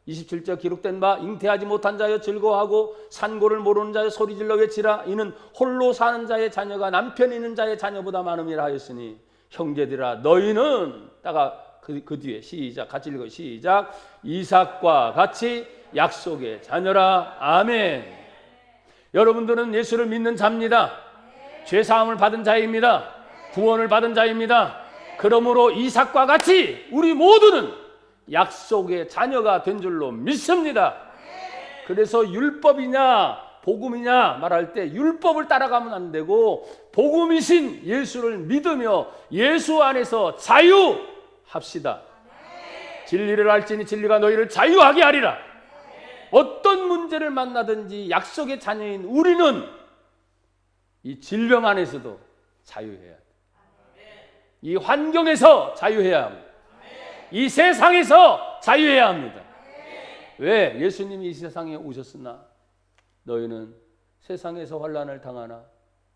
27절 기록된 바 잉태하지 못한 자여 즐거워하고 산고를 모르는 자여 소리질러 외치라. 이는 홀로 사는 자의 자녀가 남편 있는 자의 자녀보다 많음이라 하였으니 형제들아 너희는 따가 그 뒤에 시작 같이 읽어 시작 이삭과 같이 약속의 자녀라. 아멘. 여러분들은 예수를 믿는 자입니다. 죄사함을 받은 자입니다. 구원을 받은 자입니다. 그러므로 이삭과 같이 우리 모두는 약속의 자녀가 된 줄로 믿습니다. 그래서 율법이냐 복음이냐 말할 때 율법을 따라가면 안 되고 복음이신 예수를 믿으며 예수 안에서 자유합시다. 진리를 알지니 진리가 너희를 자유하게 하리라. 어떤 문제를 만나든지 약속의 자녀인 우리는 이 질병 안에서도 자유해야 돼. 이 환경에서 자유해야 합니다. 이 세상에서 자유해야 합니다. 왜? 예수님이 이 세상에 오셨으나 너희는 세상에서 환난을 당하나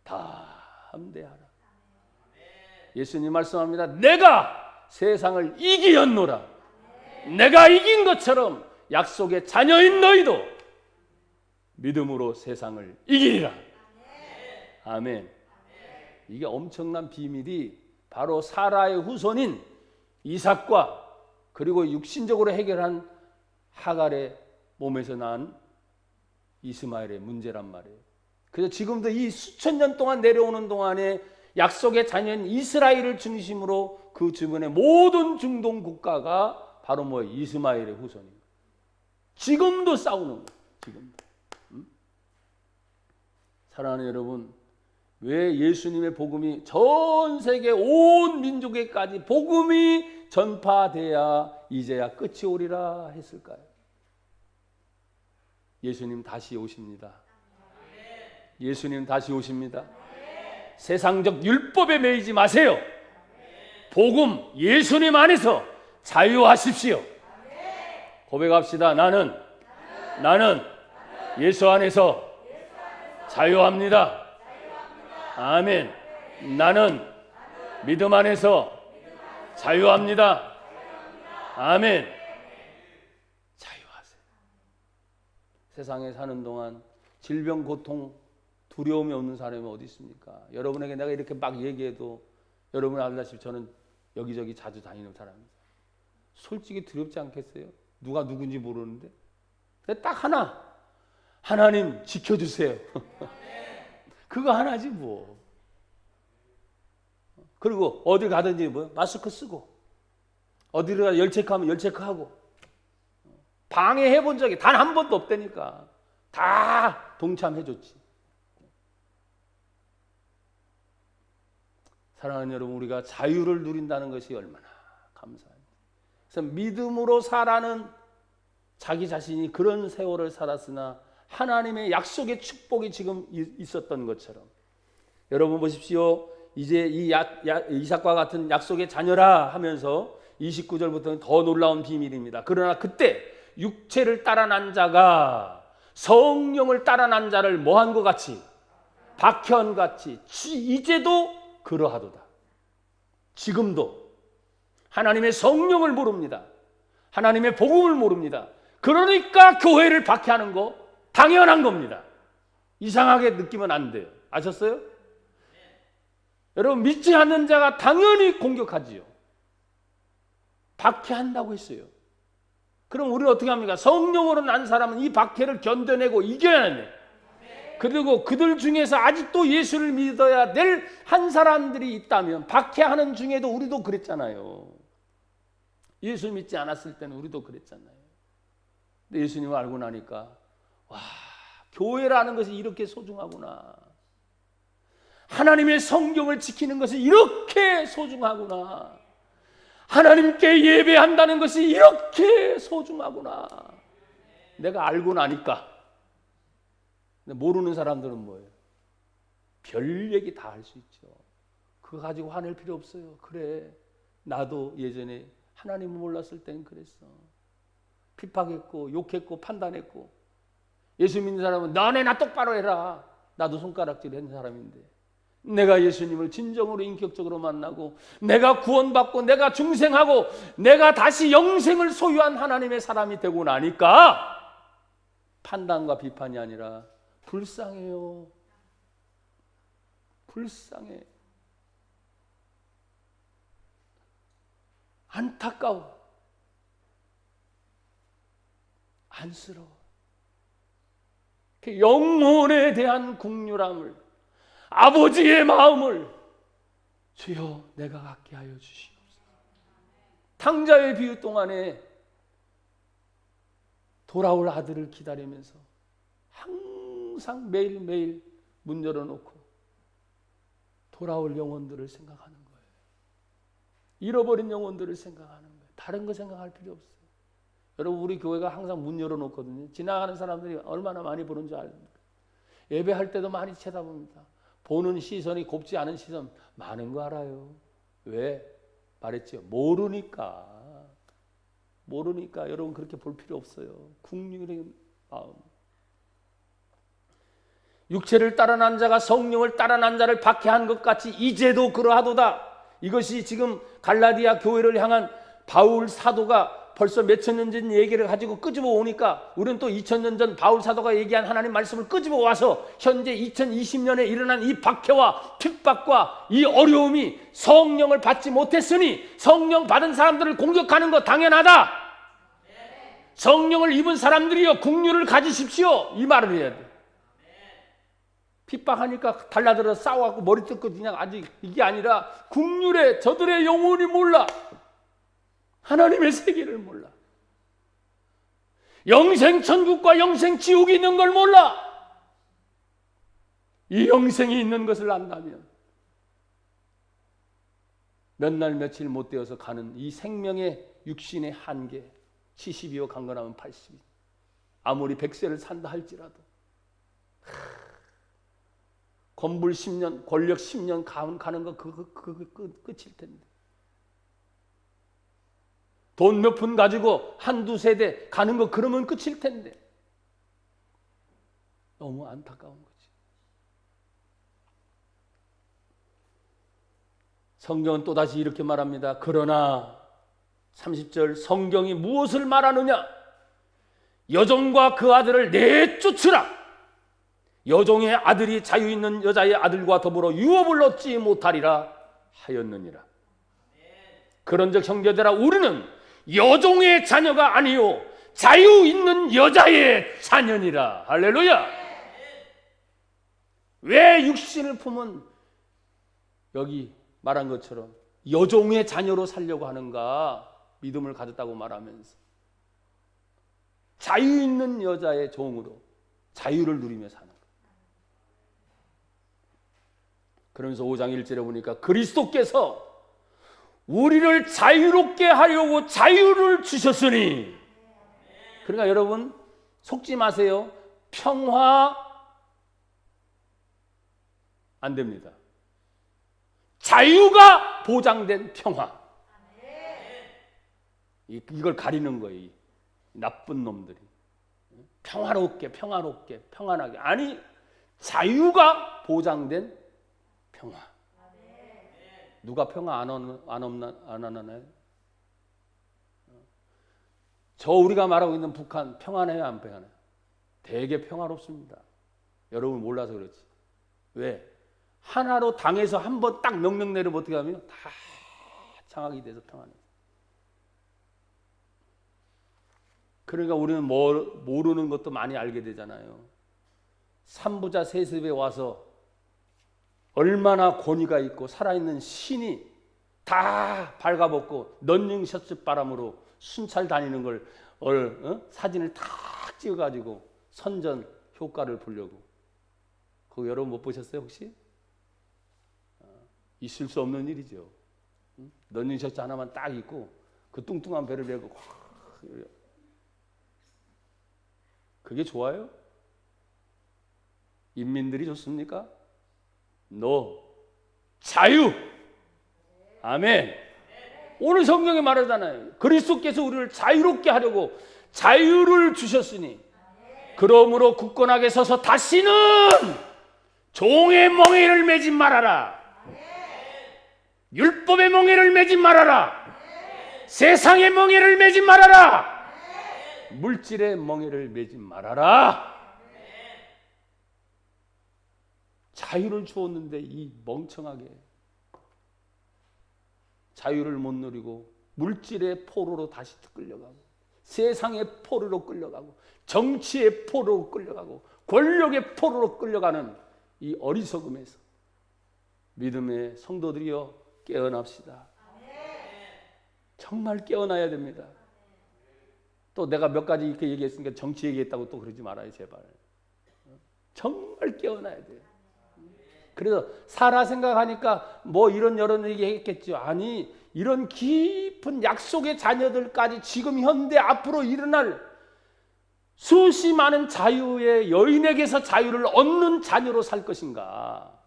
다 함대하라. 예수님 말씀합니다. 내가 세상을 이기었노라. 내가 이긴 것처럼 약속의 자녀인 너희도 믿음으로 세상을 이기리라. 아멘. 이게 엄청난 비밀이 바로 사라의 후손인 이삭과 그리고 육신적으로 해결한 하갈의 몸에서 난 이스마엘의 문제란 말이에요. 그래서 지금도 이 수천 년 동안 내려오는 동안에 약속의 자녀인 이스라엘을 중심으로 그 주변의 모든 중동 국가가 바로 뭐 이스마엘의 후손입니다. 지금도 싸우는 거예요. 지금도. 사랑하는 여러분, 왜 예수님의 복음이 전 세계 온 민족에까지 복음이 전파돼야 이제야 끝이 오리라 했을까요? 예수님 다시 오십니다. 예수님 다시 오십니다. 세상적 율법에 매이지 마세요. 복음 예수님 안에서 자유하십시오. 고백합시다. 나는 예수 안에서 자유합니다. 아멘. 나는 믿음 안에서 자유합니다. 아멘. 자유하세요. 세상에 사는 동안 질병, 고통, 두려움이 없는 사람이 어디 있습니까? 여러분에게 내가 이렇게 막 얘기해도 여러분 알다시피 저는 여기저기 자주 다니는 사람입니다. 솔직히 두렵지 않겠어요? 누가 누군지 모르는데. 근데 딱 하나, 하나님 지켜주세요. 그거 하나지 뭐. 그리고 어딜 가든지 뭐 마스크 쓰고 어디를 가 열체크하면 열체크하고 방해해 본 적이 단 한 번도 없다니까. 다 동참해 줬지. 사랑하는 여러분, 우리가 자유를 누린다는 것이 얼마나 감사합니다. 그래서 믿음으로 살아는 자기 자신이 그런 세월을 살았으나 하나님의 약속의 축복이 지금 있었던 것처럼 여러분 보십시오. 이제 이 이삭과 같은 약속의 자녀라 하면서 29절부터는 더 놀라운 비밀입니다. 그러나 그때 육체를 따라 난 자가 성령을 따라 난 자를 뭐한 것 같이 박해한 같이 이제도 그러하도다. 지금도 하나님의 성령을 모릅니다. 하나님의 복음을 모릅니다. 그러니까 교회를 박해하는 거 당연한 겁니다. 이상하게 느끼면 안 돼요. 아셨어요? 여러분 믿지 않는 자가 당연히 공격하지요. 박해한다고 했어요. 그럼 우리는 어떻게 합니까? 성령으로 난 사람은 이 박해를 견뎌내고 이겨야 해요. 그리고 그들 중에서 아직도 예수를 믿어야 될 한 사람들이 있다면 박해하는 중에도 우리도 그랬잖아요. 예수 믿지 않았을 때는 우리도 그랬잖아요. 근데 예수님을 알고 나니까 와, 교회라는 것이 이렇게 소중하구나. 하나님의 성경을 지키는 것이 이렇게 소중하구나. 하나님께 예배한다는 것이 이렇게 소중하구나. 내가 알고 나니까. 근데 모르는 사람들은 뭐예요? 별 얘기 다 할 수 있죠. 그거 가지고 화낼 필요 없어요. 그래, 나도 예전에 하나님을 몰랐을 땐 그랬어. 핍박했고 욕했고 판단했고. 예수 믿는 사람은 너네 나 똑바로 해라. 나도 손가락질 한 사람인데 내가 예수님을 진정으로 인격적으로 만나고 내가 구원받고 내가 중생하고 내가 다시 영생을 소유한 하나님의 사람이 되고 나니까 판단과 비판이 아니라 불쌍해요. 불쌍해. 안타까워. 안쓰러워. 영혼에 대한 긍휼함을, 아버지의 마음을 주여 내가 갖게 하여 주시옵소서. 탕자의 비유 동안에 돌아올 아들을 기다리면서 항상 매일매일 문 열어놓고 돌아올 영혼들을 생각하는 거예요. 잃어버린 영혼들을 생각하는 거예요. 다른 거 생각할 필요 없어요. 여러분 우리 교회가 항상 문 열어놓거든요. 지나가는 사람들이 얼마나 많이 보는 줄 압니까? 예배할 때도 많이 쳐다봅니다. 보는 시선이 곱지 않은 시선 많은 거 알아요. 왜? 말했죠. 모르니까. 여러분 그렇게 볼 필요 없어요. 긍휼의 마음. 육체를 따라 난 자가 성령을 따라 난 자를 박해한 것 같이 이제도 그러하도다. 이것이 지금 갈라디아 교회를 향한 바울 사도가 벌써 몇천 년 전 얘기를 가지고 끄집어 오니까 우리는 또 2000년 전 바울 사도가 얘기한 하나님 말씀을 끄집어 와서 현재 2020년에 일어난 이 박해와 핍박과 이 어려움이 성령을 받지 못했으니 성령 받은 사람들을 공격하는 거 당연하다. 성령을 입은 사람들이여 긍휼을 가지십시오. 이 말을 해야 돼. 핍박하니까 달라들어 싸워갖고 머리 뜯고 그냥 아직 이게 아니라 긍휼에 저들의 영혼이 몰라. 하나님의 세계를 몰라. 영생 천국과 영생 지옥이 있는 걸 몰라. 이 영생이 있는 것을 안다면 몇 날 며칠 못 되어서 가는 이 생명의 육신의 한계, 70이요 강건하면 80이, 아무리 100세를 산다 할지라도 건불 10년, 권력 10년 가는 거 끝일 텐데, 돈 몇 푼 가지고 한두 세대 가는 거 그러면 끝일 텐데, 너무 안타까운 거지. 성경은 또다시 이렇게 말합니다. 그러나 30절, 성경이 무엇을 말하느냐? 여종과 그 아들을 내쫓으라. 여종의 아들이 자유 있는 여자의 아들과 더불어 유업을 얻지 못하리라 하였느니라. 그런즉 형제들아, 우리는 여종의 자녀가 아니요 자유 있는 여자의 자녀니라. 할렐루야. 왜 육신을 품은 여기 말한 것처럼 여종의 자녀로 살려고 하는가? 믿음을 가졌다고 말하면서 자유 있는 여자의 종으로 자유를 누리며 사는 것. 그러면서 5장 1절에 보니까 그리스도께서 우리를 자유롭게 하려고 자유를 주셨으니, 그러니까 여러분 속지 마세요. 평화 안 됩니다. 자유가 보장된 평화. 이걸 가리는 거예요. 나쁜 놈들이. 평화롭게 평안하게. 아니, 자유가 보장된 평화. 누가 평화 안 하나요? 저 우리가 말하고 있는 북한 평안해요, 안 평안해요? 되게 평화롭습니다. 여러분 몰라서 그렇지. 왜? 하나로 당해서 한번 딱 명령 내리면 어떻게 하면 다 장악이 돼서 평안해요. 그러니까 우리는 모르는 것도 많이 알게 되잖아요. 삼부자 세습에 와서 얼마나 권위가 있고 살아있는 신이 다 발가벗고 런닝 셔츠 바람으로 순찰 다니는 걸 사진을 다 찍어가지고 선전 효과를 보려고. 그거 여러분 못 보셨어요 혹시? 있을 수 없는 일이죠. 런닝 셔츠 하나만 딱 입고 그 뚱뚱한 배를 메고 그게 좋아요? 인민들이 좋습니까? No. 자유. 아멘. 오늘 성경에 말하잖아요. 그리스도께서 우리를 자유롭게 하려고 자유를 주셨으니, 그러므로 굳건하게 서서 다시는 종의 멍에를 매지 말아라. 율법의 멍에를 매지 말아라. 세상의 멍에를 매지 말아라. 물질의 멍에를 매지 말아라. 자유를 주었는데 이 멍청하게 자유를 못 누리고 물질의 포로로 다시 끌려가고, 세상의 포로로 끌려가고, 정치의 포로로 끌려가고, 권력의 포로로 끌려가는 이 어리석음에서 믿음의 성도들이여 깨어납시다. 정말 깨어나야 됩니다. 또 내가 몇 가지 이렇게 얘기했으니까 정치 얘기했다고 또 그러지 말아요, 제발. 정말 깨어나야 돼요. 그래서 살아 생각하니까 뭐 이런 얘기했겠죠. 아니, 이런 깊은 약속의 자녀들까지 지금 현대 앞으로 일어날 수시 많은 자유의 여인에게서 자유를 얻는 자녀로 살 것인가?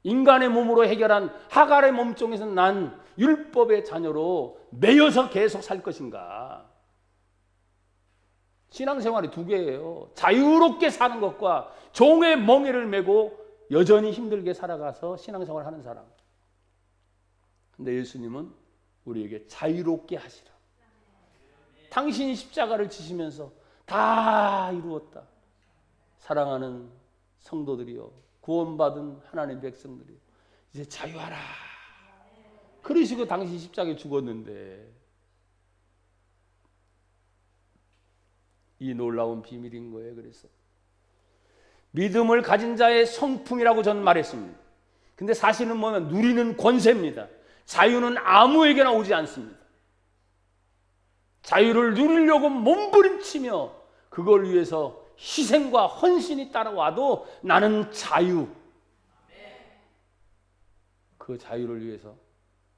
인간의 몸으로 해결한 하갈의 몸종에서 난 율법의 자녀로 매여서 계속 살 것인가? 신앙생활이 두 개예요. 자유롭게 사는 것과 종의 멍에를 메고 여전히 힘들게 살아가서 신앙생활을 하는 사람. 근데 예수님은 우리에게 자유롭게 하시라. 당신이 십자가를 지시면서 다 이루었다. 사랑하는 성도들이여, 구원받은 하나님의 백성들이여, 이제 자유하라. 그러시고 당신 십자가에 죽었는데, 이 놀라운 비밀인 거예요. 그래서 믿음을 가진 자의 성품이라고 저는 말했습니다. 근데 사실은 뭐냐면 누리는 권세입니다. 자유는 아무에게나 오지 않습니다. 자유를 누리려고 몸부림치며 그걸 위해서 희생과 헌신이 따라와도 나는 자유. 그 자유를 위해서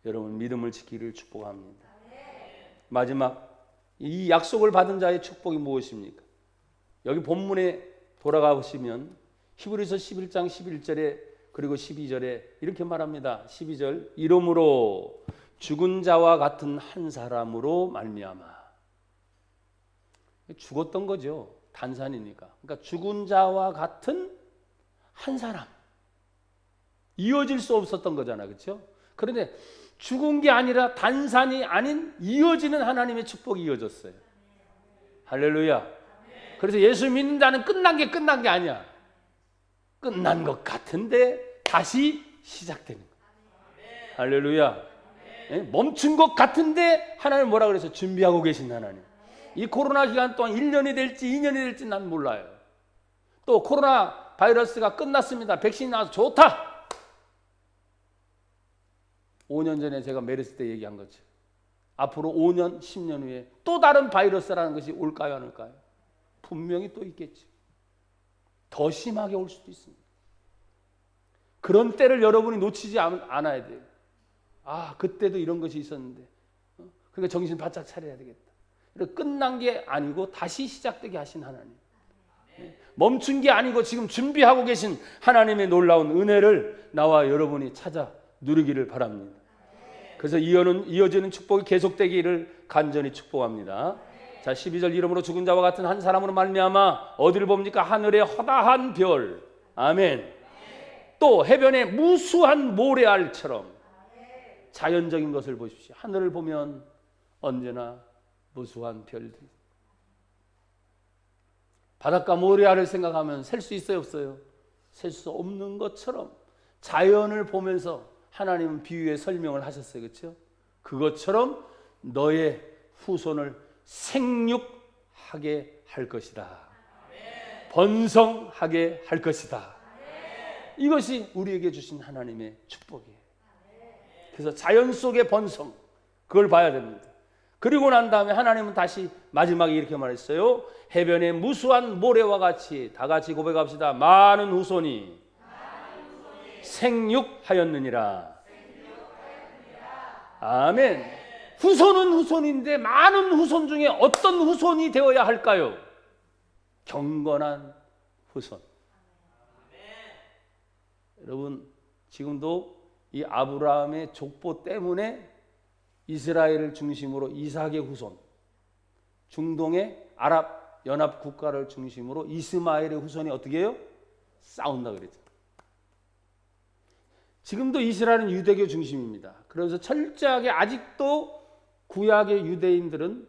여러분 믿음을 지키기를 축복합니다. 마지막 이 약속을 받은 자의 축복이 무엇입니까? 여기 본문에 돌아가 보시면 히브리서 11장 11절에 그리고 12절에 이렇게 말합니다. 12절 이러므로 죽은 자와 같은 한 사람으로 말미암아. 죽었던 거죠. 단산이니까. 그러니까 죽은 자와 같은 한 사람. 이어질 수 없었던 거잖아. 그렇죠? 그런데 죽은 게 아니라 단산이 아닌 이어지는 하나님의 축복이 이어졌어요. 할렐루야. 그래서 예수 믿는 자는 끝난 게 아니야. 끝난 것 같은데 다시 시작되는 거야. 할렐루야. 멈춘 것 같은데 하나님 뭐라 그래서 준비하고 계신 하나님. 이 코로나 기간 동안 1년이 될지 2년이 될지 난 몰라요. 또 코로나 바이러스가 끝났습니다. 백신이 나와서 좋다. 5년 전에 제가 메르스 때 얘기한 거죠. 앞으로 5년, 10년 후에 또 다른 바이러스라는 것이 올까요, 안 올까요? 분명히 또 있겠죠. 더 심하게 올 수도 있습니다. 그런 때를 여러분이 놓치지 않아야 돼요. 아, 그때도 이런 것이 있었는데. 그러니까 정신 바짝 차려야 되겠다. 끝난 게 아니고 다시 시작되게 하신 하나님. 멈춘 게 아니고 지금 준비하고 계신 하나님의 놀라운 은혜를 나와 여러분이 찾아 누리기를 바랍니다. 그래서 이어지는 축복이 계속되기를 간절히 축복합니다. 자, 12절 이름으로 죽은 자와 같은 한 사람으로 말미암아 어디를 봅니까? 하늘의 허다한 별. 아멘. 또 해변의 무수한 모래알처럼 자연적인 것을 보십시오. 하늘을 보면 언제나 무수한 별들이. 바닷가 모래알을 생각하면 셀 수 있어요, 없어요? 셀 수 없는 것처럼 자연을 보면서 하나님은 비유의 설명을 하셨어요. 그렇죠? 그것처럼 너의 후손을 생육하게 할 것이다. 번성하게 할 것이다. 이것이 우리에게 주신 하나님의 축복이에요. 그래서 자연 속의 번성, 그걸 봐야 됩니다. 그리고 난 다음에 하나님은 다시 마지막에 이렇게 말했어요. 해변의 무수한 모래와 같이 다 같이 고백합시다. 많은 후손이 생육하였느니라. 아멘. 후손은 후손인데 많은 후손 중에 어떤 후손이 되어야 할까요? 경건한 후손. 여러분, 지금도 이 아브라함의 족보 때문에 이스라엘을 중심으로 이삭의 후손, 중동의 아랍 연합 국가를 중심으로 이스마엘의 후손이 어떻게 해요? 싸운다 그랬죠. 지금도 이스라엘은 유대교 중심입니다. 그래서 철저하게 아직도 구약의 유대인들은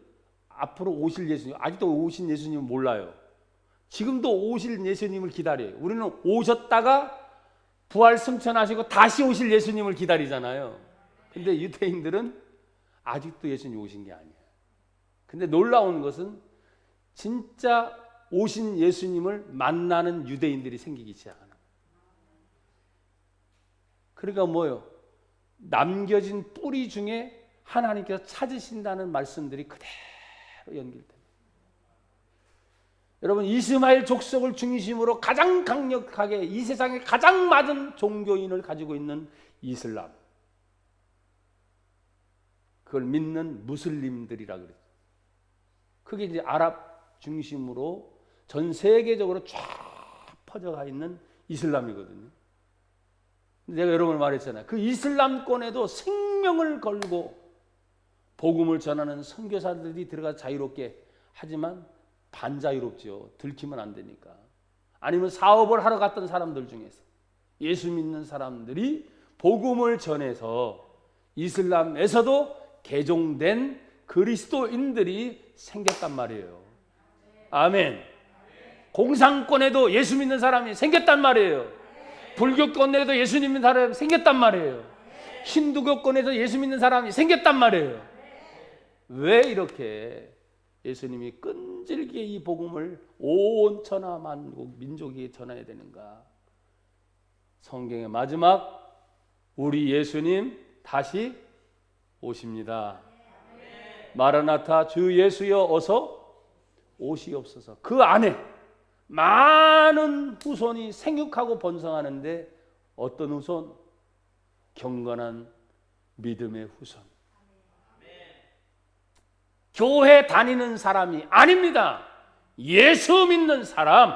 앞으로 오실 예수님, 아직도 오신 예수님을 몰라요. 지금도 오실 예수님을 기다려요. 우리는 오셨다가 부활 승천하시고 다시 오실 예수님을 기다리잖아요. 근데 유대인들은 아직도 예수님 오신 게 아니에요. 근데 놀라운 것은 진짜 오신 예수님을 만나는 유대인들이 생기기 시작하는 거예요. 그러니까 뭐예요? 남겨진 뿌리 중에 하나님께서 찾으신다는 말씀들이 그대로 연결됩니다. 여러분, 이스마엘 족속을 중심으로 가장 강력하게 이 세상에 가장 많은 종교인을 가지고 있는 이슬람, 그걸 믿는 무슬림들이라 그래요. 그게 이제 아랍 중심으로 전 세계적으로 쫙 퍼져가 있는 이슬람이거든요. 내가 여러분을 말했잖아요. 그 이슬람권에도 생명을 걸고 복음을 전하는 선교사들이 들어가 자유롭게 하지만 반자유롭죠. 들키면 안 되니까. 아니면 사업을 하러 갔던 사람들 중에서 예수 믿는 사람들이 복음을 전해서 이슬람에서도 개종된 그리스도인들이 생겼단 말이에요. 아멘. 공산권에도 예수 믿는 사람이 생겼단 말이에요. 불교권에도 예수 믿는 사람이 생겼단 말이에요. 힌두교권에도 예수 믿는 사람이 생겼단 말이에요. 왜 이렇게 예수님이 끈질기게 이 복음을 온 천하 만국 민족에게 전해야 되는가? 성경의 마지막 우리 예수님 다시 오십니다. 마라나타 주 예수여 어서 오시옵소서. 그 안에 많은 후손이 생육하고 번성하는데 어떤 후손? 경건한 믿음의 후손. 교회 다니는 사람이 아닙니다. 예수 믿는 사람,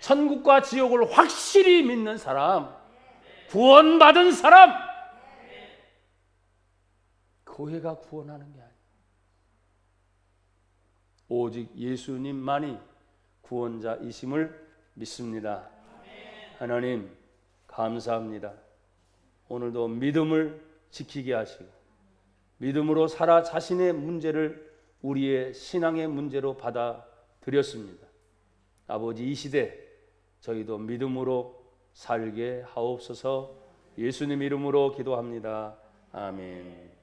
천국과 지옥을 확실히 믿는 사람, 구원받은 사람. 교회가 구원하는 게 아니에요. 오직 예수님만이 구원자이심을 믿습니다. 하나님 감사합니다. 오늘도 믿음을 지키게 하시고 믿음으로 살아 자신의 문제를 우리의 신앙의 문제로 받아들였습니다. 아버지, 이 시대 저희도 믿음으로 살게 하옵소서. 예수님 이름으로 기도합니다. 아멘.